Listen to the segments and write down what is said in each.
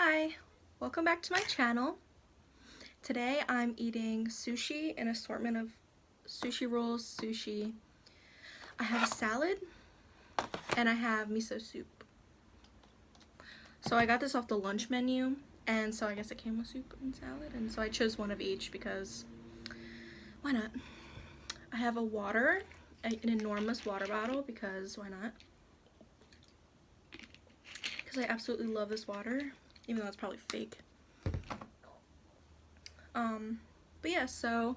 Hi, welcome back to my channel. Today I'm eating sushi, an assortment of sushi rolls, sushi. I have a salad and I have miso soup. So I got this off the lunch menu, and so I guess it came with soup and salad, and so I chose one of each because why not? I have a water, an enormous water bottle, because why not? Because I absolutely love this water, even though it's probably fake. But yeah, so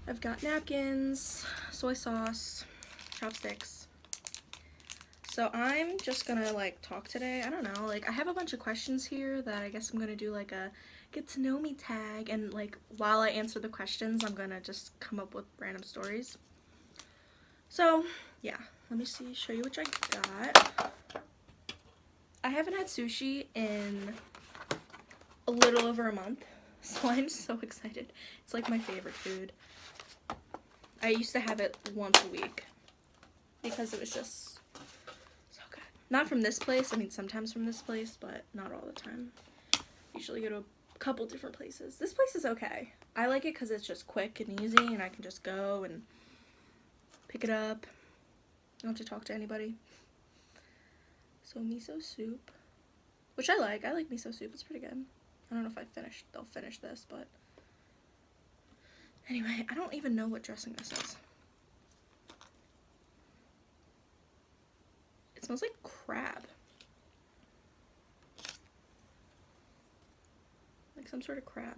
I've got napkins, soy sauce, chopsticks. So I'm just gonna talk today. I don't know, I have a bunch of questions here that I guess I'm gonna do a get to know me tag, and while I answer the questions I'm gonna just come up with random stories. So yeah, let me show you what I got. I haven't had sushi in a little over a month, so I'm so excited. It's like my favorite food. I used to have it once a week because it was just so good. Not from this place, I mean sometimes from this place, but not all the time. Usually go to a couple different places. This place is okay. I like it because it's just quick and easy and I can just go and pick it up. I don't have to talk to anybody. So miso soup, which I like miso soup, it's pretty good. I don't know if they'll finish this, but anyway, I don't even know what dressing this is. It smells like crab. Like some sort of crab.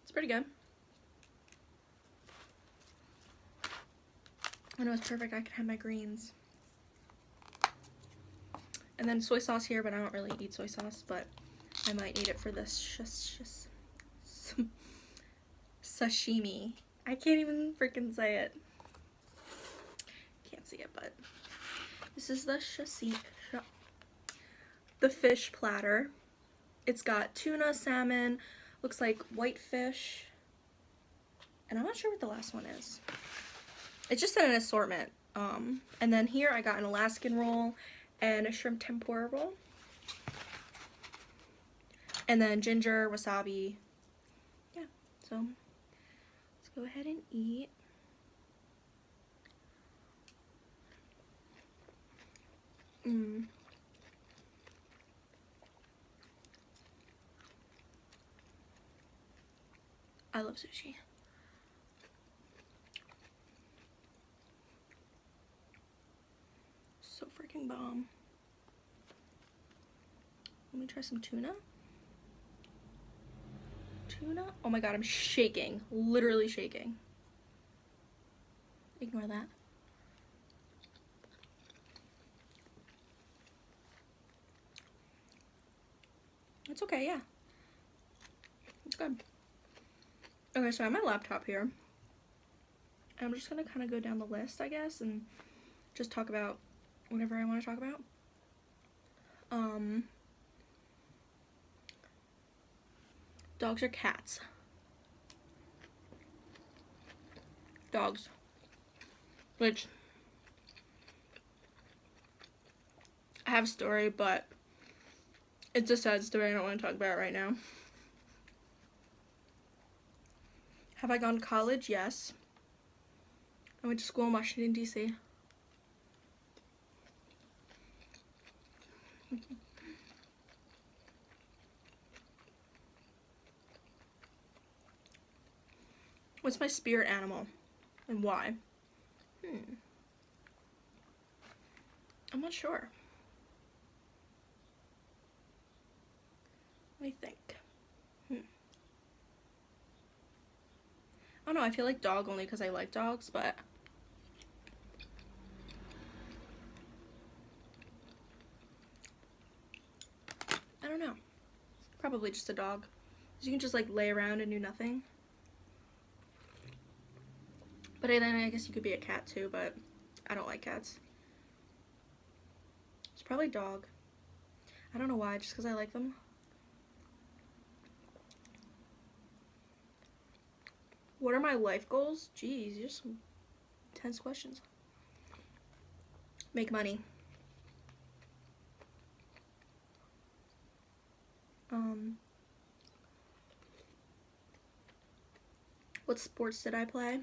It's pretty good. I know it's perfect. I can have my greens. And then soy sauce here, but I don't really eat soy sauce, but I might eat it for this sashimi. I can't even freaking say it. Can't see it, but this is the fish platter. It's got tuna, salmon, looks like whitefish, and I'm not sure what the last one is. It just said an assortment. And then here I got an Alaskan roll and a shrimp tempura roll. And then ginger, wasabi. Yeah, so let's go ahead and eat. I love sushi. So freaking bomb. Let me try some tuna. Tuna? Oh my god, I'm shaking. Literally shaking. Ignore that. It's okay, yeah. It's good. Okay, so I have my laptop here. I'm just gonna kind of go down the list, I guess, and just talk about whatever I want to talk about. Dogs or cats? Dogs. Which, I have a story, but it's a sad story. I don't want to talk about it right now. Have I gone to college? Yes. I went to school in Washington, D.C. What's my spirit animal and why? I'm not sure. Let me think. I don't know, I feel like dog only because I like dogs, but I don't know. Probably just a dog. You can just lay around and do nothing. But then I guess you could be a cat too, but I don't like cats. It's probably dog. I don't know why, just because I like them. What are my life goals? Jeez, just some intense questions. Make money. What sports did I play?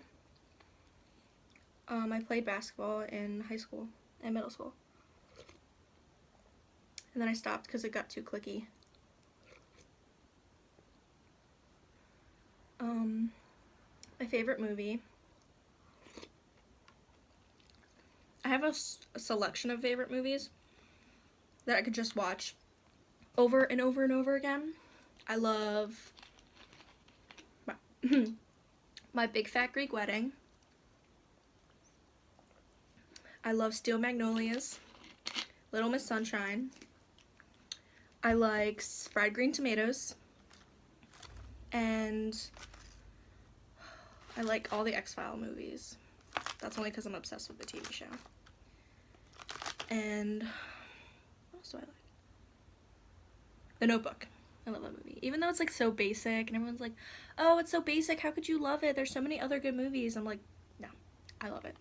I played basketball in high school and middle school. And then I stopped because it got too cliquey. My favorite movie. I have a selection of favorite movies that I could just watch over and over and over again. I love My Big Fat Greek Wedding. I love Steel Magnolias, Little Miss Sunshine. I like Fried Green Tomatoes, and I like all the X-File movies. That's only because I'm obsessed with the TV show. And what else do I like? The Notebook. I love that movie. Even though it's like so basic and everyone's like, oh, it's so basic, how could you love it? There's so many other good movies. I'm like, no, I love it.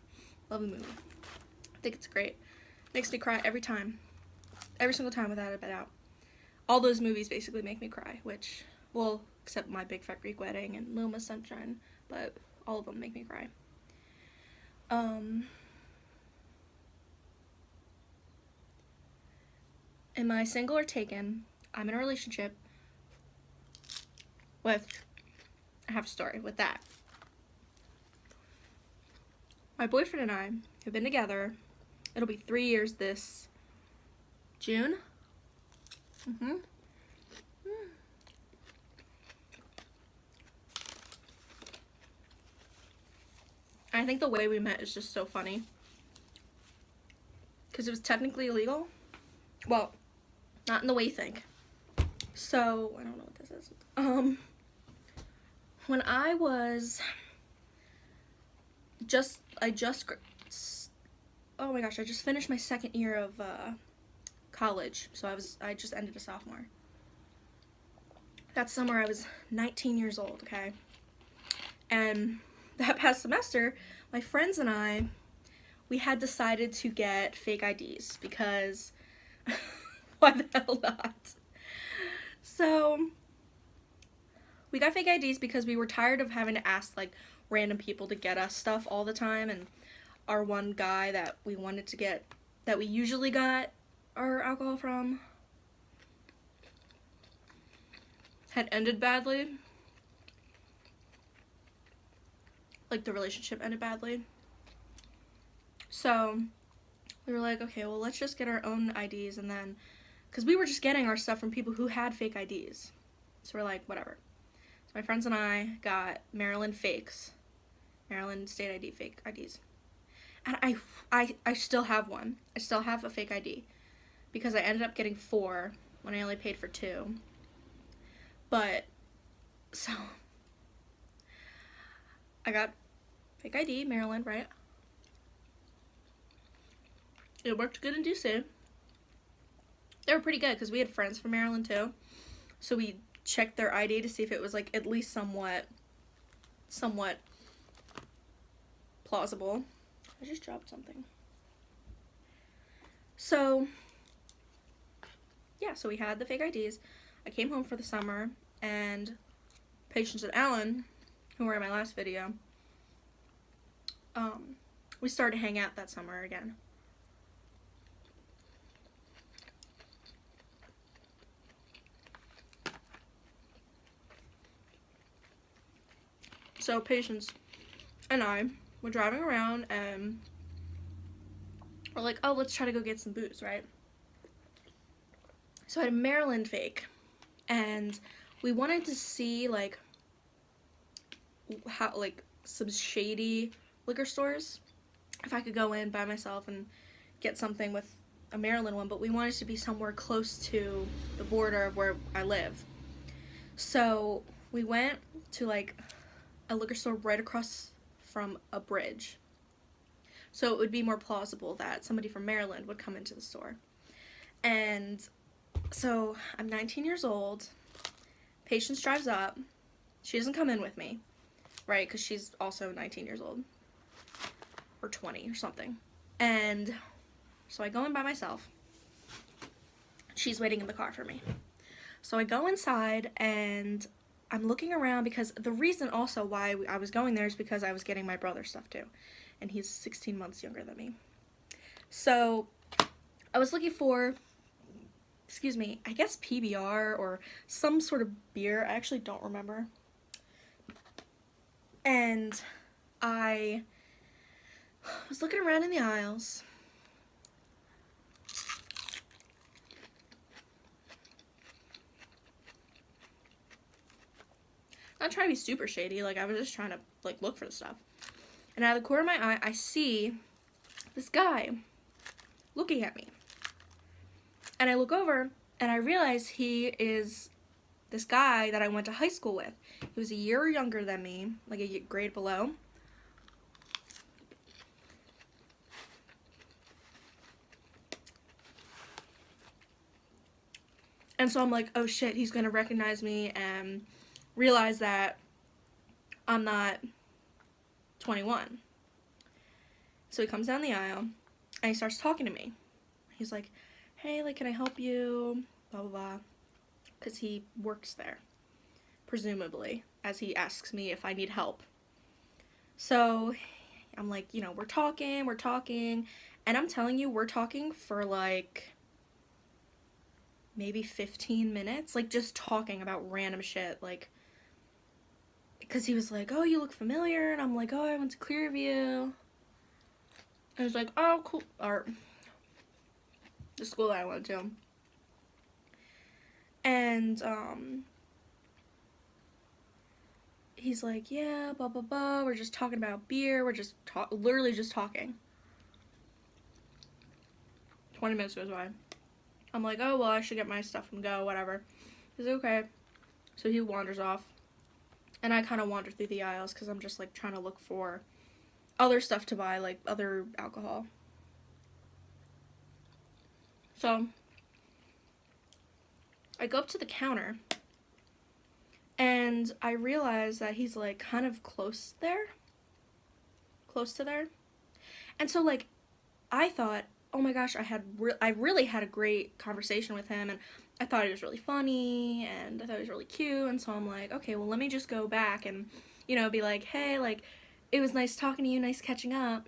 Love the movie. I think it's great. Makes me cry every time. Every single time without a doubt. All those movies basically make me cry, which, well, except My Big Fat Greek Wedding and Little Miss Sunshine, but all of them make me cry. Am I single or taken? I'm in a relationship with, I have a story with that. My boyfriend and I have been together, it'll be 3 years this June. I think the way we met is just so funny. Because it was technically illegal. Well, not in the way you think. So, I don't know what this is. When I was oh my gosh, I just finished my second year of college. So I just ended a sophomore. That summer I was 19 years old, okay? And that past semester, my friends and I, we had decided to get fake IDs because why the hell not? So we got fake IDs because we were tired of having to ask like random people to get us stuff all the time, and our one guy that we wanted to get, that we usually got our alcohol from, had ended badly. Like the relationship ended badly. So we were like, okay, well, let's just get our own IDs, and then, because we were just getting our stuff from people who had fake IDs. So we're like, whatever. So my friends and I got Maryland fakes. Maryland state ID fake IDs. And I still have one. I still have a fake ID. Because I ended up getting 4 when I only paid for 2. But, so, I got fake ID, Maryland, right? It worked good in DC. They were pretty good because we had friends from Maryland too. So we checked their ID to see if it was like at least somewhat plausible. I just dropped something. So yeah, so we had the fake IDs. I came home for the summer, and Patience and Alan, who were in my last video, we started to hang out that summer again. So Patience and I were driving around, and we're like, oh, let's try to go get some booze, right? So I had a Maryland fake, and we wanted to see like how, like, some shady liquor stores, if I could go in by myself and get something with a Maryland one, but we wanted to be somewhere close to the border of where I live. So we went to like a liquor store right across from a bridge, so it would be more plausible that somebody from Maryland would come into the store. And so I'm 19 years old. Patience drives up. She doesn't come in with me, right? Because she's also 19 years old. Or 20 or something. And so I go in by myself. She's waiting in the car for me. So I go inside and I'm looking around because the reason also why I was going there is because I was getting my brother stuff too. And he's 16 months younger than me. So I was looking for, excuse me, I guess PBR or some sort of beer. I actually don't remember. And I was looking around in the aisles. Not trying to be super shady, like I was just trying to like look for the stuff. And out of the corner of my eye, I see this guy looking at me. And I look over and I realize he is this guy that I went to high school with. He was a year younger than me, like a grade below. And so I'm like, oh shit, he's gonna recognize me and realize that I'm not 21. So he comes down the aisle and he starts talking to me. He's like, hey, like, can I help you? Blah, blah, blah. Because he works there, presumably, as he asks me if I need help. So I'm like, you know, we're talking, and I'm telling you, we're talking for like maybe 15 minutes, like just talking about random shit, like, because he was like, oh, you look familiar, and I'm like, oh, I went to Clearview. And he's like, oh, cool, or the school that I went to. And he's like, yeah, blah, blah, blah, we're just talking about beer, we're just literally just talking. 20 minutes goes by. I'm like, oh, well, I should get my stuff and go, whatever. He's like, okay. So he wanders off. And I kind of wander through the aisles because I'm just, like, trying to look for other stuff to buy, like, other alcohol. So I go up to the counter. And I realize that he's, like, kind of close there. Close to there. And so, like, I thought, oh my gosh, I really had a great conversation with him, and I thought he was really funny, and I thought he was really cute, and so I'm like, okay, well, let me just go back and, you know, be like, hey, like, it was nice talking to you, nice catching up.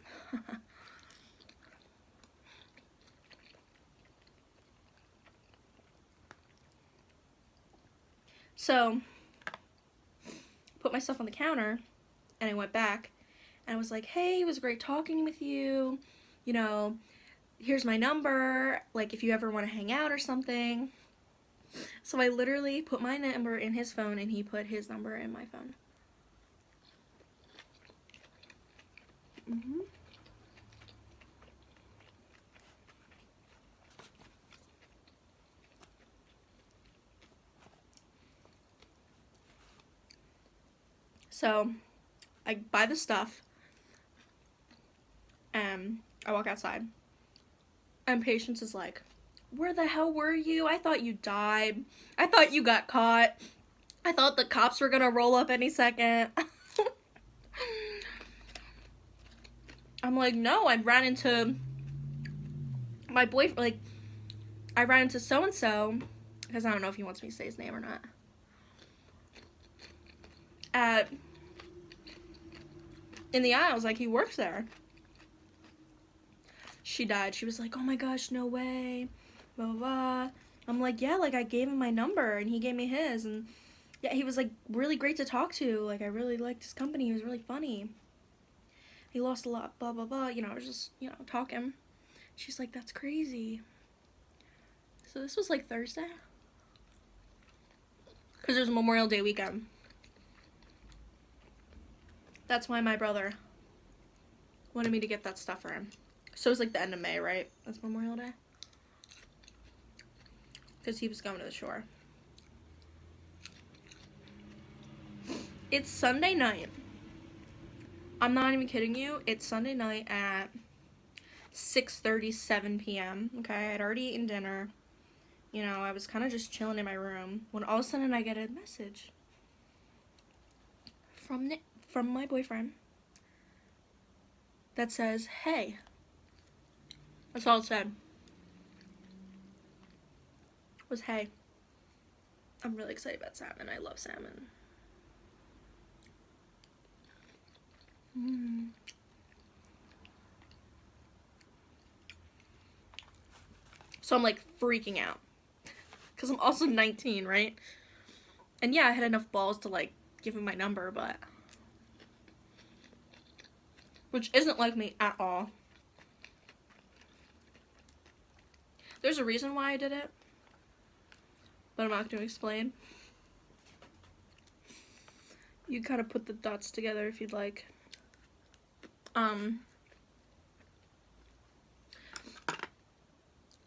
So, put my stuff on the counter, and I went back, and I was like, hey, it was great talking with you, you know, here's my number, like, if you ever want to hang out or something. So I literally put my number in his phone, and he put his number in my phone. So I buy the stuff, and I walk outside, and Patience is like, where the hell were you? I thought you died. I thought you got caught. I thought the cops were gonna roll up any second. I'm like, no, I ran into my boyfriend, like, I ran into so-and-so, because I don't know if he wants me to say his name or not, in the aisles, like, he works there. She died. She was like, oh my gosh, no way, blah, blah, blah. I'm like, yeah, like, I gave him my number, and he gave me his, and yeah, he was, like, really great to talk to. Like, I really liked his company. He was really funny. He lost a lot, blah, blah, blah. You know, I was just, you know, talking. She's like, that's crazy. So this was, like, Thursday? Because there's Memorial Day weekend. That's why my brother wanted me to get that stuff for him. So it's, like, the end of May, right? That's Memorial Day? Because he was going to the shore. It's Sunday night. I'm not even kidding you. It's Sunday night at 6:37 p.m. Okay, I had already eaten dinner. You know, I was kind of just chilling in my room when all of a sudden I get a message from my boyfriend that says, hey. That's all it said. Was hey. I'm really excited about salmon. I love salmon. So I'm like freaking out because I'm also 19, right? And yeah, I had enough balls to like give him my number, but which isn't like me at all. There's a reason why I did it, but I'm not going to explain. You kind of put the dots together if you'd like. So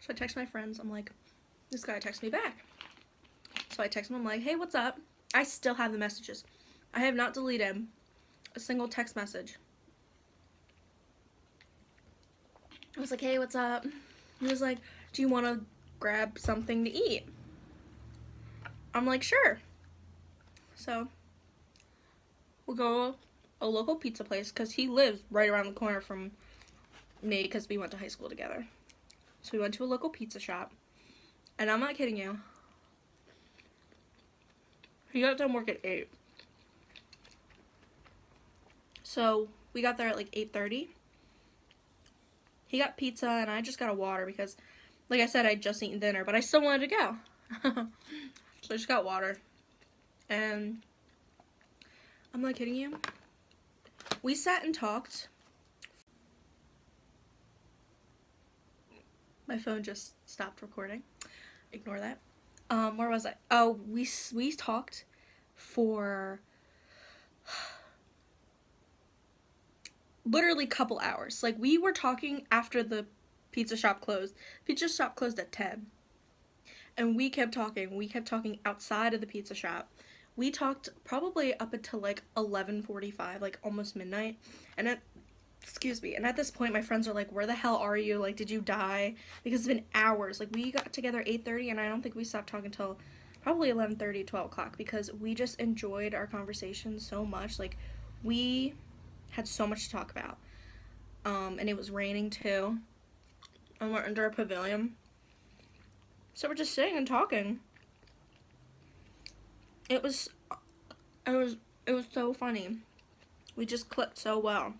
I text my friends. I'm like, this guy texts me back. So I text him. I'm like, hey, what's up? I still have the messages. I have not deleted a single text message. I was like, hey, what's up? He was like, do you want to grab something to eat? I'm like, sure. So we'll go a local pizza place because he lives right around the corner from me because we went to high school together. So we went to a local pizza shop, and I'm not kidding you. He got done work at 8. So we got there at like 8:30. He got pizza and I just got a water because, like I said, I'd just eaten dinner, but I still wanted to go. So I just got water. And I'm not kidding you. We sat and talked. My phone just stopped recording. Ignore that. Where was I? Oh, we talked for literally a couple hours. Like, we were talking after the pizza shop closed. Pizza shop closed at 10. And we kept talking. We kept talking outside of the pizza shop. We talked probably up until like 11:45, like almost midnight. And at this point, my friends are like, where the hell are you? Like, did you die? Because it's been hours. Like, we got together 8:30, and I don't think we stopped talking until probably 11:30, 12 o'clock, because we just enjoyed our conversation so much. Like, we had so much to talk about. And it was raining, too. And we're under a pavilion. So we're just sitting and talking. It was so funny. We just clicked so well.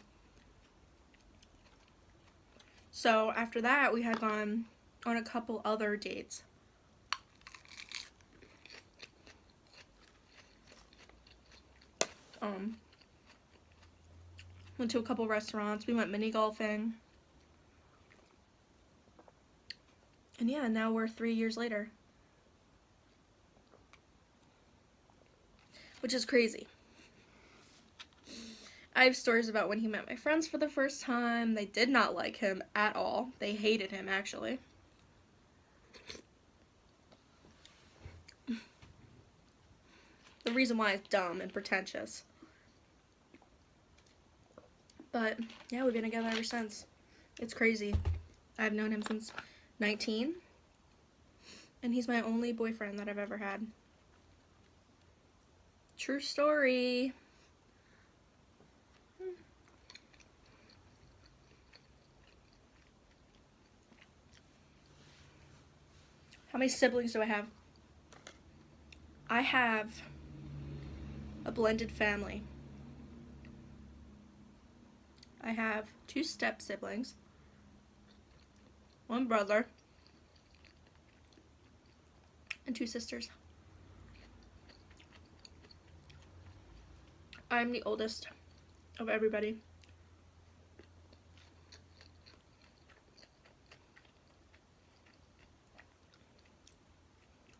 So after that, we had gone on a couple other dates. Went to a couple restaurants. We went mini golfing. And yeah, now we're 3 years later. Which is crazy. I have stories about when he met my friends for the first time. They did not like him at all. They hated him, actually. The reason why is dumb and pretentious. But, yeah, we've been together ever since. It's crazy. I've known him since 19. And he's my only boyfriend that I've ever had. True story. How many siblings do I have? I have a blended family. I have 2 step siblings, 1 brother, and 2 sisters. I'm the oldest of everybody.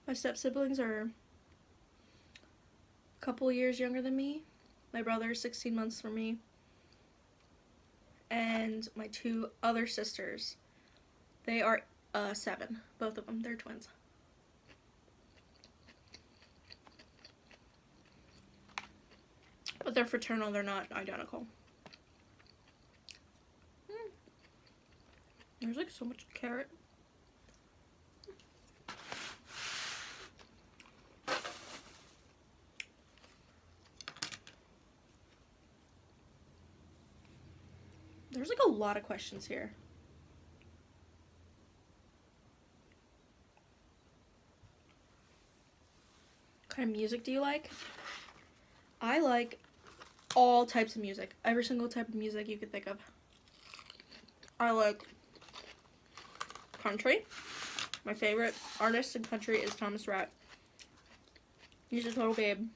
My step siblings are a couple years younger than me. My brother is 16 months from me. And my 2 other sisters, they are 7, both of them. They're twins. But they're fraternal, they're not identical. There's like so much carrot. There's like a lot of questions here. kind of music do you like? I like all types of music. Every single type of music you could think of. I like country. My favorite artist in country is Thomas Rhett. He's a total babe.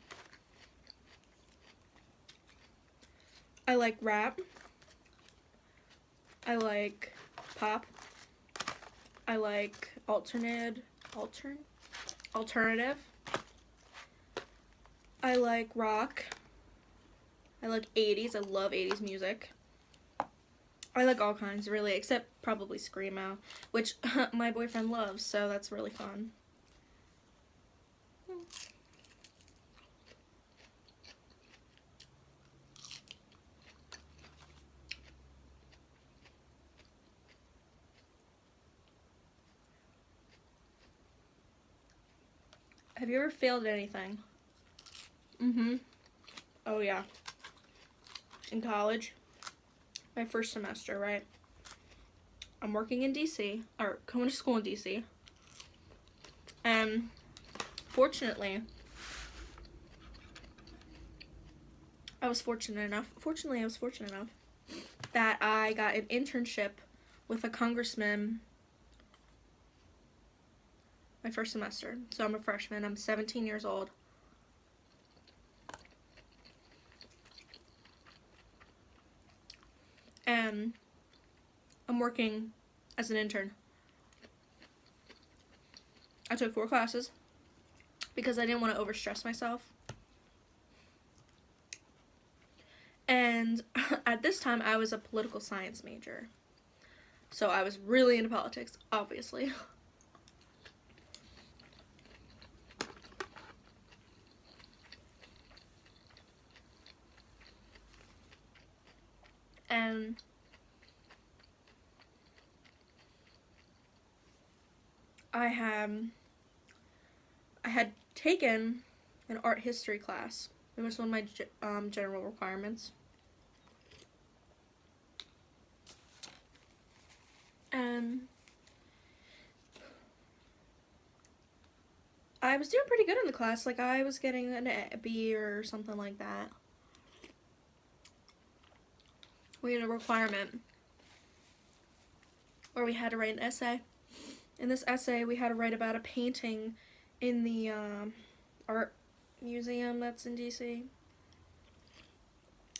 I like rap. I like pop. I like alternative. I like rock. I like 80s. I love 80s music. I like all kinds, really, except probably Screamo, which my boyfriend loves, so that's really fun. Have you ever failed at anything? Oh, yeah. In college, my first semester, right? I'm working in DC, or going to school in DC. And fortunately, I was fortunate enough that I got an internship with a congressman my first semester. So I'm a freshman. I'm 17 years old. And I'm working as an intern. I took 4 classes because I didn't want to overstress myself. And at this time, I was a political science major. So I was really into politics, obviously. And I had taken an art history class. It was one of my general requirements. And I was doing pretty good in the class. Like, I was getting a B or something like that. We had a requirement where we had to write an essay. In this essay, we had to write about a painting in the art museum that's in DC.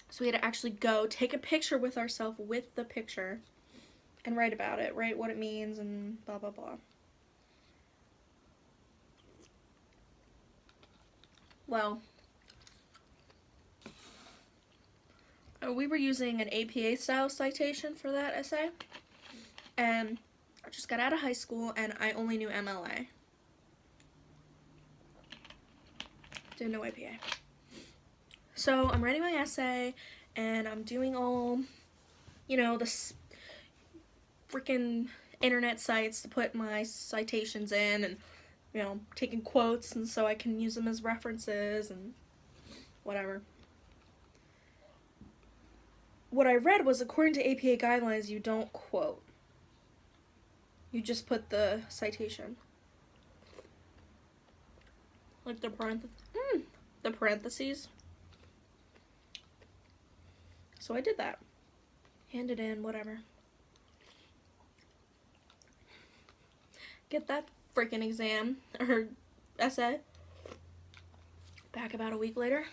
So we had to actually go take a picture with ourselves with the picture and write about it, write what it means and blah, blah, blah. Well, we were using an APA style citation for that essay, and I just got out of high school and I only knew MLA. Didn't know APA. So I'm writing my essay and I'm doing all, you know, the freaking internet sites to put my citations in, and, you know, taking quotes and so I can use them as references and whatever. What I read was, according to APA guidelines, you don't quote. You just put the citation. Like the parentheses. So I did that. Handed in, whatever. Get that freaking exam, or essay, back about a week later.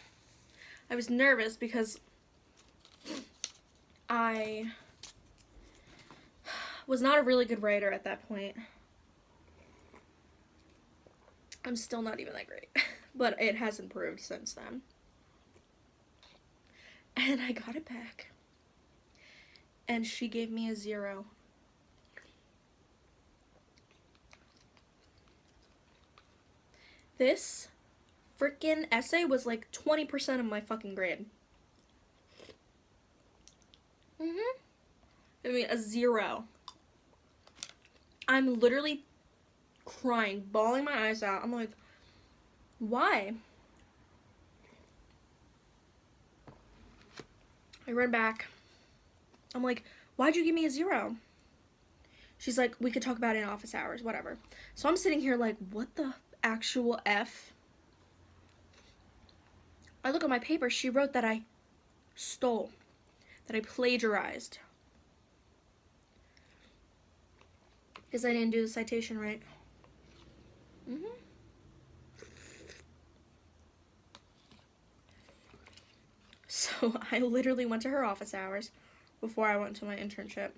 I was nervous because I was not a really good writer at that point. I'm still not even that great, but it has improved since then. And I got it back, and she gave me a 0. This freaking essay was like 20% of my fucking grade. I mean, a 0. I'm literally crying, bawling my eyes out. I'm like, why? I ran back. I'm like, why'd you give me a 0? She's like, we could talk about it in office hours, whatever. So I'm sitting here like, what the actual F? I look at my paper, she wrote that I stole, that I plagiarized. Because I didn't do the citation right. So I literally went to her office hours before I went to my internship.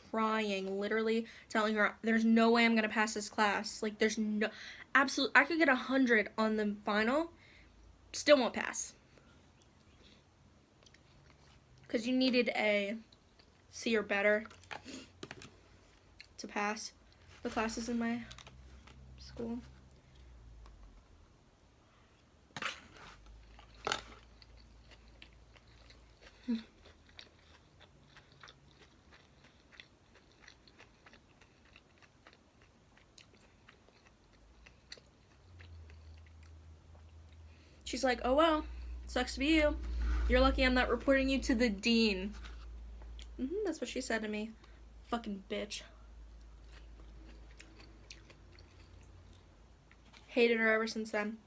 Crying, literally telling her there's no way I'm gonna pass this class. Like there's no, absolute, I could get 100 on the final, still won't pass. Because you needed a C or better to pass the classes in my school. She's like, oh well, sucks to be you. You're lucky I'm not reporting you to the dean. That's what she said to me. Fucking bitch. Hated her ever since then.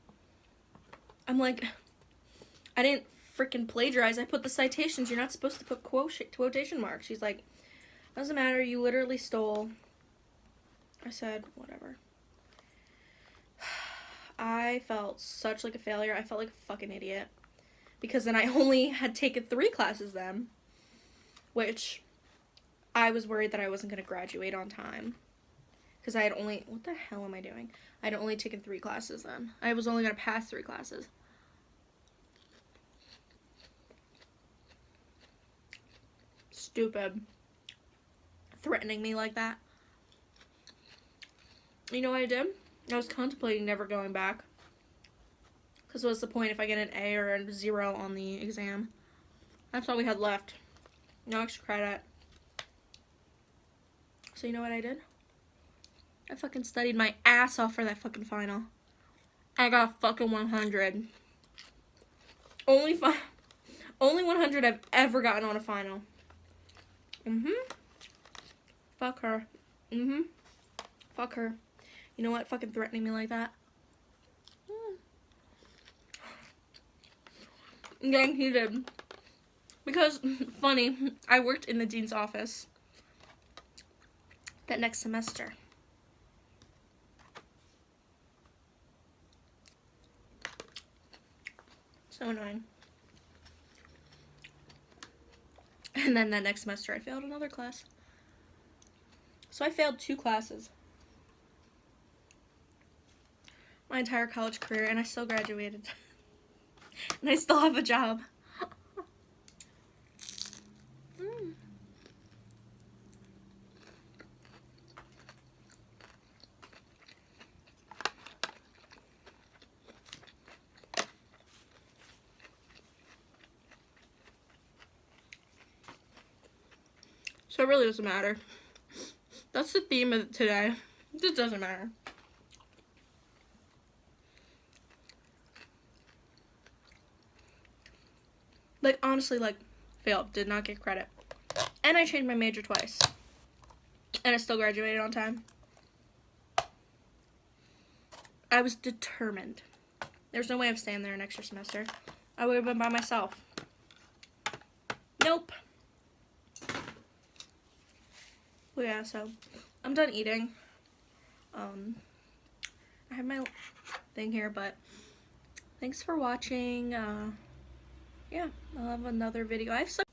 I'm like, I didn't freaking plagiarize. I put the citations. You're not supposed to put quotation marks. She's like, doesn't matter. You literally stole. I said, whatever. I felt such like a failure. I felt like a fucking idiot. Because then I only had taken 3 classes then. Which I was worried that I wasn't going to graduate on time. Because I had only... What the hell am I doing? I had only taken 3 classes then. I was only going to pass 3 classes. Stupid. Threatening me like that. You know what I did? I was contemplating never going back. Because what's the point if I get an A or a 0 on the exam? That's all we had left. No extra credit. So you know what I did? I fucking studied my ass off for that fucking final. I got fucking 100. Only 100 I've ever gotten on a final. Fuck her. Fuck her. You know what? Fucking threatening me like that. I'm getting heated. Because, funny, I worked in the dean's office that next semester. So annoying. And then that next semester I failed another class. So I failed 2 classes. My entire college career, and I still graduated. And I still have a job. So it really doesn't matter. That's the theme of today. It just doesn't matter. Like, honestly, like, failed. Did not get credit. And I changed my major twice. And I still graduated on time. I was determined. There's no way I'm staying there an extra semester. I would have been by myself. Nope. Well, yeah, so I'm done eating. I have my thing here, but thanks for watching. Yeah, I'll have another video. I have some...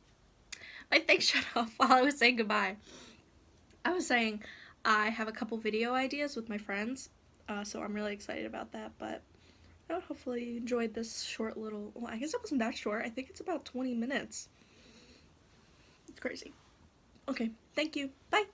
My thing shut off while I was saying goodbye. I was saying I have a couple video ideas with my friends, so I'm really excited about that, but hopefully you enjoyed this short little... Well, I guess it wasn't that short. I think it's about 20 minutes. It's crazy. Okay, thank you. Bye.